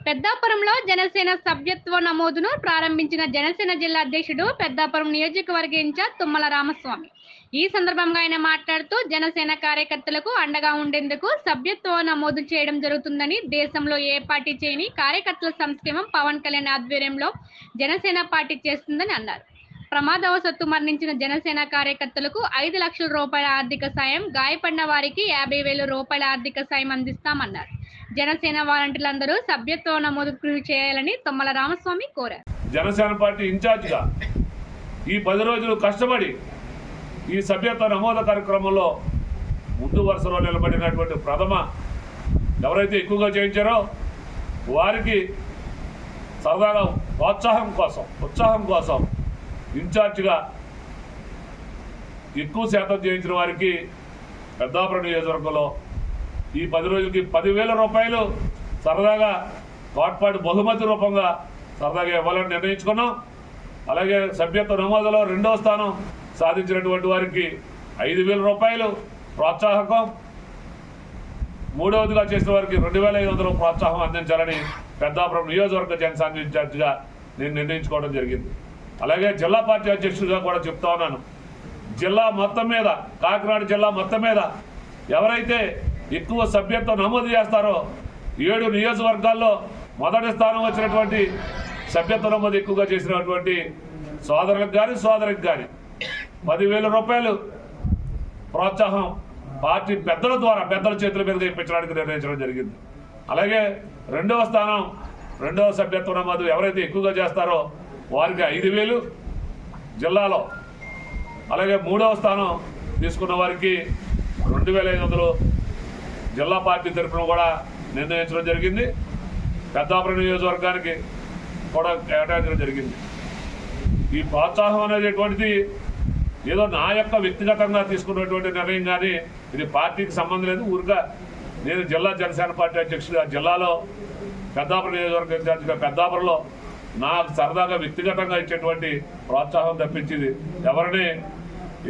పెద్దాపురంలో జనసేన సభ్యత్వ నమోదును ప్రారంభించిన జనసేన జిల్లా అధ్యక్షుడు పెద్దాపురం నియోజకవర్గ ఇన్ఛార్జ్ తుమ్మల రామస్వామి. ఈ సందర్భంగా ఆయన మాట్లాడుతూ జనసేన కార్యకర్తలకు అండగా ఉండేందుకు సభ్యత్వ నమోదు చేయడం జరుగుతుందని, దేశంలో ఏ పార్టీ చేయని కార్యకర్తల సంక్షేమం పవన్ కళ్యాణ్ ఆధ్వర్యంలో జనసేన పార్టీ చేస్తుందని అన్నారు. ప్రమాదవశాత్తు మరణించిన జనసేన కార్యకర్తలకు 5 లక్షల రూపాయల ఆర్థిక సాయం, గాయపడిన వారికి 50,000 రూపాయల ఆర్థిక సాయం అందిస్తామన్నారు. జనసేన వాలంటీర్లందరూ సభ్యత్వ నమోదు కృషి చేయాలని తుమ్మల రామస్వామి కోరారు. జనసేన పార్టీ ఇన్ఛార్జిగా ఈ 10 రోజులు కష్టపడి ఈ సభ్యత్వ నమోదు కార్యక్రమంలో ముందు వరుసలో నిలబడినటువంటి ప్రథమ ఎవరైతే ఎక్కువగా చేయించారో వారికి సరదాగా ఉత్సాహం కోసం ఇన్ఛార్జిగా ఎక్కువ శాతం చేయించిన వారికి పెద్దాపురం నియోజకవర్గంలో ఈ 10 రోజులకి 10,000 రూపాయలు సరదాగా తోడ్పాటు బహుమతి రూపంగా సరదాగా ఇవ్వాలని నిర్ణయించుకున్నాం. అలాగే సభ్యత్వ నమోదులో 2వ స్థానం సాధించినటువంటి వారికి 5,000 రూపాయలు ప్రోత్సాహకం, 3వదిగా చేసిన వారికి 2,500 ప్రోత్సాహం అందించాలని పెద్దాపురం నియోజకవర్గ జనసేన ఇన్ఛార్జిగా నేను నిర్ణయించుకోవడం జరిగింది. అలాగే జిల్లా పార్టీ అధ్యక్షుడిగా కూడా చెప్తా ఉన్నాను, జిల్లా మొత్తం మీద, కాకినాడ జిల్లా మొత్తం మీద ఎవరైతే ఎక్కువ సభ్యత్వం నమోదు చేస్తారో 7 నియోజకవర్గాల్లో మొదటి స్థానం వచ్చినటువంటి సభ్యత్వ నమోదు ఎక్కువగా చేసినటువంటి సోదరికి కానీ 10,000 రూపాయలు ప్రోత్సాహం పార్టీ పెద్దల ద్వారా పెద్దల చేతుల మీదుగా ఇప్పించడానికి నిర్ణయించడం జరిగింది. అలాగే 2వ స్థానం, 2వ సభ్యత్వ నమోదు ఎవరైతే ఎక్కువగా చేస్తారో వారికి 5,000 జిల్లాలో, అలాగే 3వ స్థానం తీసుకున్న వారికి 2,500 జిల్లా పార్టీ తరఫున కూడా నిర్ణయించడం జరిగింది. పెద్దాపురం నియోజకవర్గానికి కూడా కేటాయించడం జరిగింది. ఈ ప్రోత్సాహం అనేటువంటిది ఏదో నా యొక్క వ్యక్తిగతంగా తీసుకున్నటువంటి నిర్ణయం కానీ ఇది పార్టీకి సంబంధం లేదు. ఊరిగా నేను జిల్లా జనసేన పార్టీ అధ్యక్షుడిగా జిల్లాలో పెద్దాపురం నియోజకవర్గ ఇన్ఛార్జిగా పెద్దాపురంలో నాకు సరదాగా వ్యక్తిగతంగా ఇచ్చేటువంటి ప్రోత్సాహం తప్పించింది ఎవరిని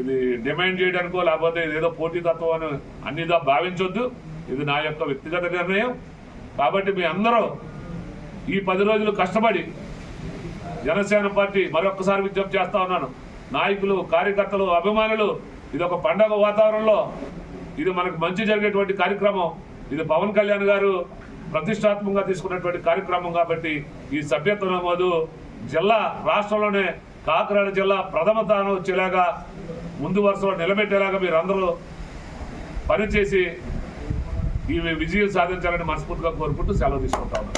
ఇది డిమాండ్ చేయడానికో లేకపోతే ఇదేదో పోటీతత్వం అని అన్నిదా భావించొద్దు. ఇది నా యొక్క వ్యక్తిగత నిర్ణయం. కాబట్టి మీ అందరూ ఈ 10 రోజులు కష్టపడి జనసేన పార్టీ మరొకసారి విజ్ఞప్తి చేస్తా ఉన్నాను, నాయకులు, కార్యకర్తలు, అభిమానులు, ఇది ఒక పండగ వాతావరణంలో ఇది మనకు మంచి జరిగేటువంటి కార్యక్రమం. ఇది పవన్ కళ్యాణ్ గారు ప్రతిష్టాత్మకంగా తీసుకున్నటువంటి కార్యక్రమం. కాబట్టి ఈ సభ్యత్వ నమోదు జిల్లా రాష్ట్రంలోనే కాకినాడ జిల్లా ప్రథమ స్థానం వచ్చేలాగా ముందు వరుసలో నిలబెట్టేలాగా మీరందరూ పనిచేసి ఈ విజయం సాధించాలని మనస్ఫూర్తిగా కోరుకుంటూ సెలవు తీసుకుంటా ఉన్నాను.